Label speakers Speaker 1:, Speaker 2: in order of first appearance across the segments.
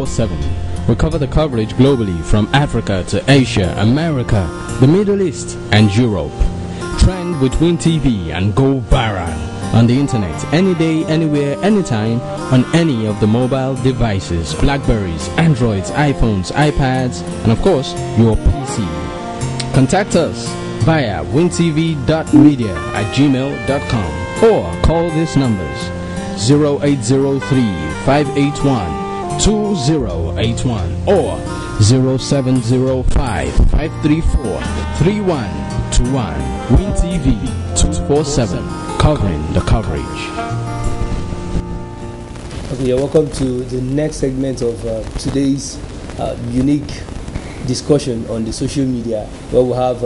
Speaker 1: 247. We cover the coverage globally from Africa to Asia, America, the Middle East, and Europe. Trend with WinTV and go viral on the internet any day, anywhere, anytime on any of the mobile devices, Blackberries, Androids, iPhones, iPads, and of course your PC. Contact us via wintv.media@gmail.com or call these numbers 0803-581-2081 or 0705-534-3121. WinTV247, covering the coverage.
Speaker 2: Okay, you're welcome to the next segment of today's unique discussion on the social media, where we'll have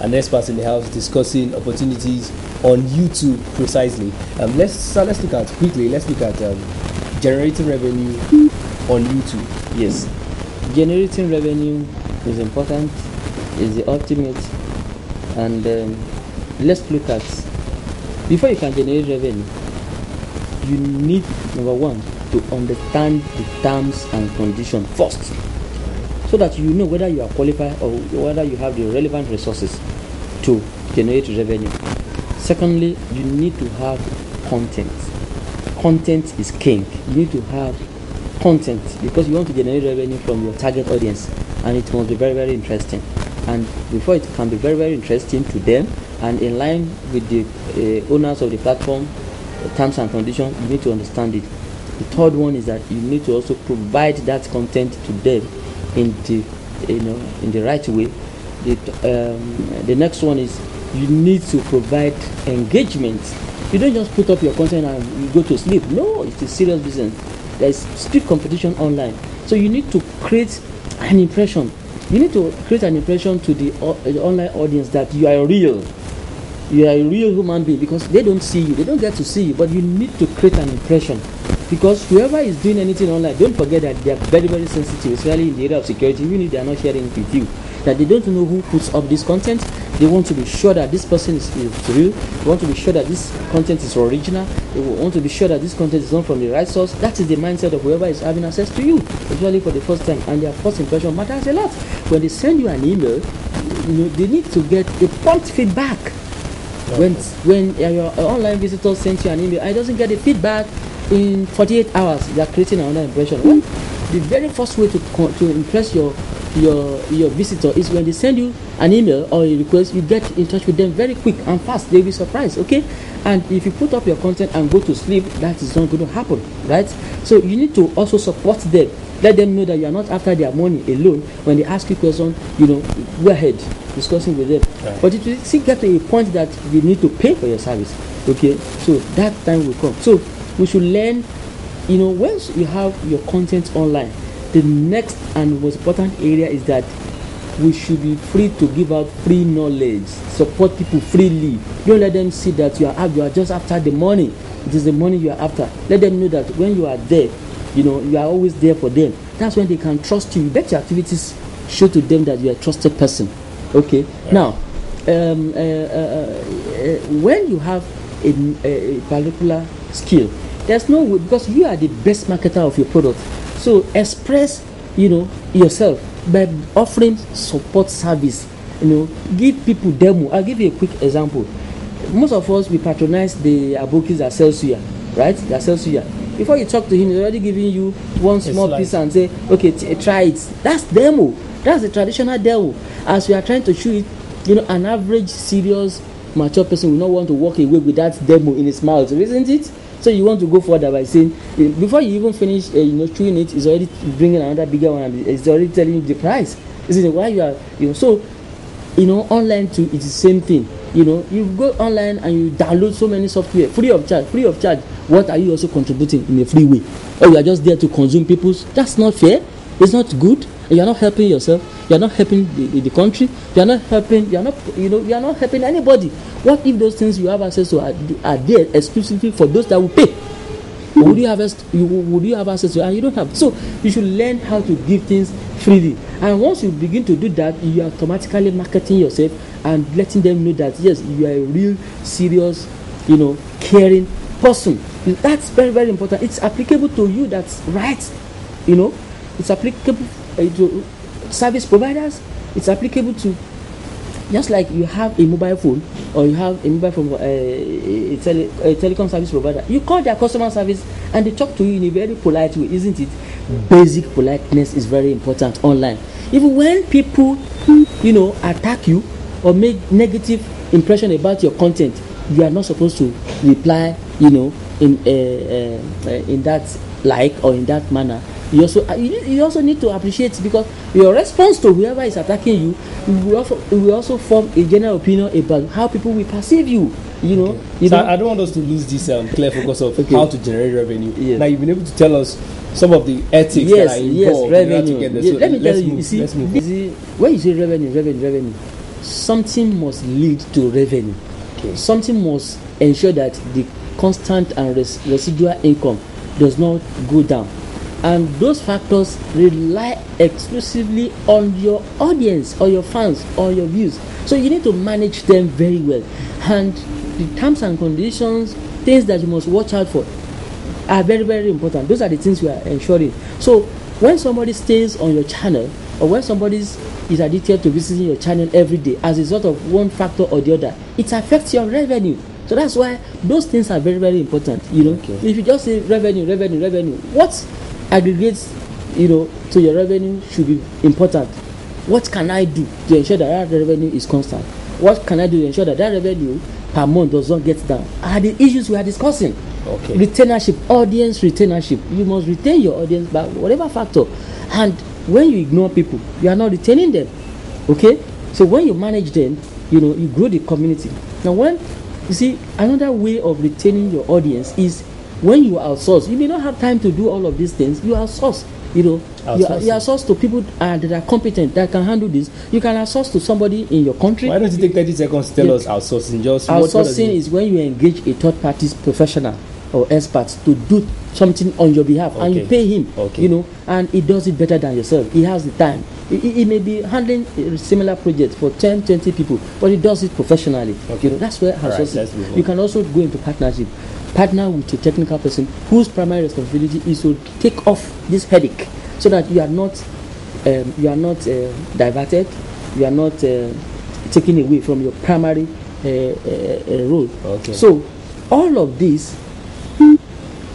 Speaker 2: an expert in the house discussing opportunities on YouTube precisely. Let's look at generating revenue on YouTube.
Speaker 3: Yes, generating revenue is important, is the ultimate, and let's look at, before you can generate revenue, you need, number one, to understand the terms and conditions first, so that you know whether you are qualified or whether you have the relevant resources to generate revenue. Secondly, you need to have content. Content is king. You need to have content because you want to generate revenue from your target audience, and it must be very, very interesting. And before it can be very, very interesting to them and in line with the owners of the platform, terms and conditions, you need to understand it. The third one is that you need to also provide that content to them in the right way. The next one is you need to provide engagement. You don't just put up your content and you go to sleep. No, it's a serious business. There is strict competition online, so you need to create an impression. You need to create an impression to the online audience that you are real. You are a real human being, because they don't see you, they don't get to see you, but you need to create an impression. Because whoever is doing anything online, don't forget that they are very, very sensitive, especially in the area of security, even if they are not sharing it with you. That they don't know who puts up this content. They want to be sure that this person is real. They want to be sure that this content is original. They want to be sure that this content is not from the right source. That is the mindset of whoever is having access to you, especially for the first time. And their first impression matters a lot. When they send you an email, they need to get a prompt feedback. When your online visitor sends you an email and it doesn't get a feedback in 48 hours, they are creating another impression. Well, the very first way to impress your visitor is when they send you an email or a request, you get in touch with them very quick and fast. They'll be surprised, okay? And if you put up your content and go to sleep, that is not going to happen, right? So you need to also support them. Let them know that you are not after their money alone. When they ask you questions, go ahead, discussing with them. Right. But it will still get to a point that you need to pay for your service, okay? So that time will come. So we should learn, once you have your content online, the next and most important area is that we should be free to give out free knowledge, support people freely. Don't let them see that you are just after the money. It is the money you are after. Let them know that when you are there, you are always there for them. That's when they can trust you. Let your activities show to them that you are a trusted person. Okay. Yeah. Now, when you have a particular skill, there's no way, because you are the best marketer of your product. So express, yourself by offering support service. Give people demo. I'll give you a quick example. Most of us, we patronize the abokis that sell suya, right? That sell suya. Before you talk to him, he's already giving you one small piece and say, okay, try it. That's demo. That's the traditional demo. As we are trying to show it, an average, serious, mature person will not want to walk away with that demo in his mouth, isn't it? So you want to go further by saying, before you even finish, chewing it, it's already bringing another bigger one, and it's already telling you the price. Isn't it? Why you are, so, online too, it's the same thing. You go online and you download so many software free of charge. What are you also contributing in a free way? Or you are just there to consume people's? That's not fair. It's not good. You are not helping yourself. You are not helping the country. You are not helping. You are not helping anybody. What if those things you have access to are there exclusively for those that will pay? Would you have access to, and you don't have? So you should learn how to give things freely. And once you begin to do that, you are automatically marketing yourself and letting them know that yes, you are a real, serious, caring person. That's very, very important. It's applicable to you. That's right. It's applicable to service providers. It's applicable to, just like you have a mobile phone or you have a mobile phone a telecom service provider. You call their customer service and they talk to you in a very polite way, isn't it? Basic politeness is very important online. Even when people, attack you or make negative impression about your content, you are not supposed to reply, in that or in that manner. You also need to appreciate, because your response to whoever is attacking you will also form a general opinion about how people will perceive you.
Speaker 2: So I don't want us to lose this clear focus of how to generate revenue.
Speaker 3: Yes.
Speaker 2: Now you've been able to tell us some of the ethics that are involved.
Speaker 3: Revenue.
Speaker 2: So
Speaker 3: let me tell you,
Speaker 2: let's move.
Speaker 3: When you say revenue, something must lead to revenue.
Speaker 2: Okay.
Speaker 3: Something must ensure that the constant and residual income does not go down. And those factors rely exclusively on your audience or your fans or your views. So you need to manage them very well. And the terms and conditions, things that you must watch out for, are very, very important. Those are the things we are ensuring. So when somebody stays on your channel, or when somebody is addicted to visiting your channel every day as a result of one factor or the other, it affects your revenue. So that's why those things are very, very important.
Speaker 2: Okay.
Speaker 3: If you just say revenue, what aggregates, to your revenue should be important. What can I do to ensure that revenue is constant? What can I do to ensure that revenue per month does not get down? Are the issues we are discussing.
Speaker 2: Okay.
Speaker 3: Retainership, audience retainership. You must retain your audience by whatever factor. And when you ignore people, you are not retaining them. Okay? So when you manage them, you grow the community. Now another way of retaining your audience is when you outsource. You may not have time to do all of these things. You outsource. You outsource to people that are competent, that can handle this. You can outsource to somebody in your country.
Speaker 2: Why don't you take 30 seconds to tell us outsourcing?
Speaker 3: Outsourcing is when you engage a third party's professional or experts to do something on your behalf, and you pay him. And he does it better than yourself. He has the time. He may be handling a similar project for 10, 20 people, but he does it professionally. That's where outsourcing.
Speaker 2: Right,
Speaker 3: you can also go into partnership. Partner with a technical person whose primary responsibility is to take off this headache, so that you are not diverted, you are not taken away from your primary role.
Speaker 2: Okay.
Speaker 3: So all of this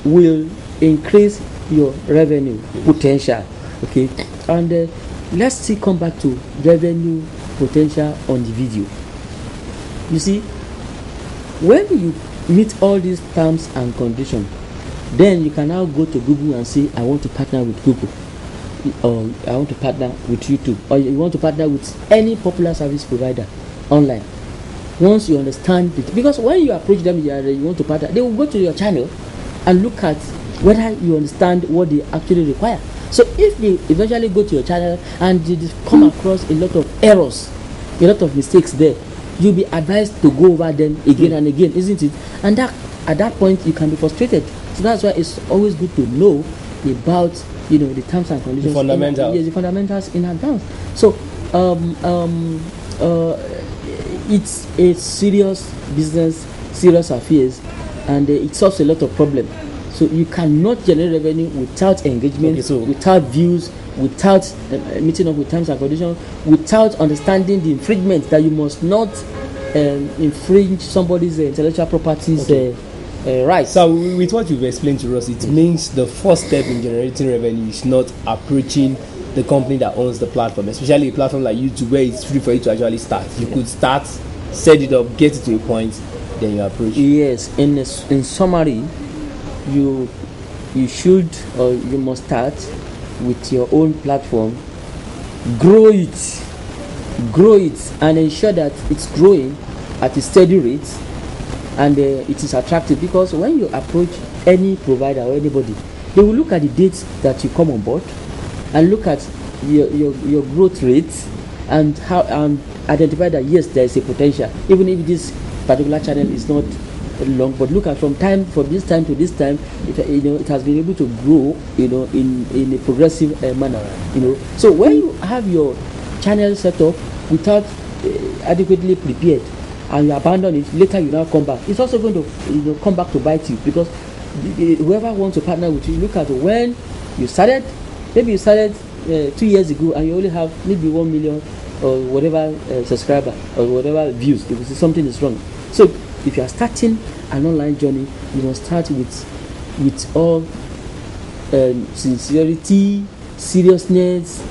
Speaker 3: will increase your revenue potential. Okay, and let's still come back to revenue potential on the video. You see, when you meet all these terms and conditions, then you can now go to Google and say, I want to partner with Google, or I want to partner with YouTube, or you want to partner with any popular service provider online. Once you understand it, because when you approach them, you want to partner, they will go to your channel and look at whether you understand what they actually require. So if they eventually go to your channel and they come across a lot of errors, a lot of mistakes there, you'll be advised to go over them again and again, isn't it? And that at that point you can be frustrated. So that's why it's always good to know about the terms and conditions,
Speaker 2: the fundamentals.
Speaker 3: The fundamentals in advance. So it's a serious business, serious affairs, and it solves a lot of problems. So you cannot generate revenue without engagement, without views, without meeting up with terms and conditions, without understanding the infringement, that you must not infringe somebody's intellectual properties rights.
Speaker 2: So with what you've explained to us, it means the first step in generating revenue is not approaching the company that owns the platform, especially a platform like YouTube, where it's free for you to actually start. You could start, set it up, get it to a point, then you approach.
Speaker 3: Yes, in summary, you should, or you must start with your own platform, grow it, and ensure that it's growing at a steady rate, and it is attractive. Because when you approach any provider or anybody, they will look at the dates that you come on board and look at your growth rate and how identify that yes, there is a potential, even if this particular channel is not long, but look at from this time to this time, it has been able to grow, in a progressive manner, So when you have your channel set up without adequately prepared, and you abandon it, later you now come back, it's also going to come back to bite you, because whoever wants to partner with you, look at when you started, Maybe you started 2 years ago and you only have maybe 1 million or whatever subscriber or whatever views. If you see something is wrong. So if you are starting an online journey, you must start with all sincerity, seriousness,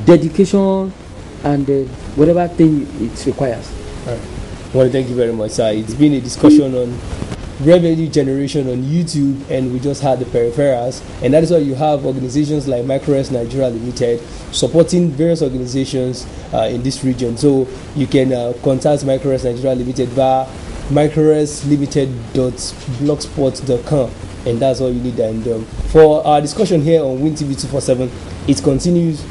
Speaker 3: dedication, and whatever thing it requires.
Speaker 2: All right. Well, thank you very much, sir. It's been a discussion on revenue generation on YouTube, and we just had the peripherals, and that is why you have organizations like Micros Nigeria Limited supporting various organizations in this region. So you can contact Micros Nigeria Limited via microslimited.blogspot.com, and that's all you need. And for our discussion here on WinTV247, it continues.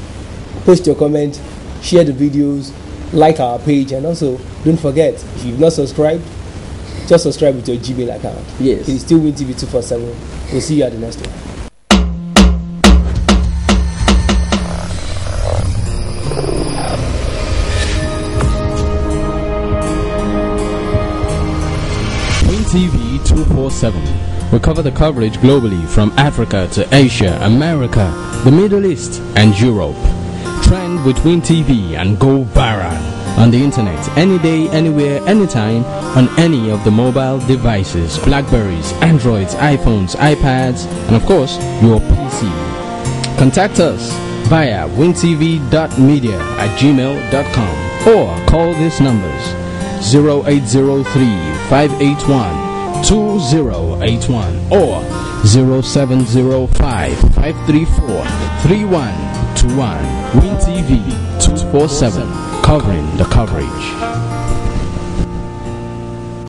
Speaker 2: Post your comment, share the videos, like our page, and also don't forget, if you've not subscribed, just subscribe with your Gmail account.
Speaker 3: Yes.
Speaker 2: It is still WinTV247. We'll see you at the next one.
Speaker 1: WinTV247. We cover the coverage globally from Africa to Asia, America, the Middle East, and Europe. Trend with WinTV and go viral on the internet any day, anywhere, anytime on any of the mobile devices, Blackberries, Androids, iPhones, iPads, and of course your PC. Contact us via wintv.media@gmail.com or call these numbers 0803-581-2081 or 0705-534-3121. WinTV 247, covering the coverage.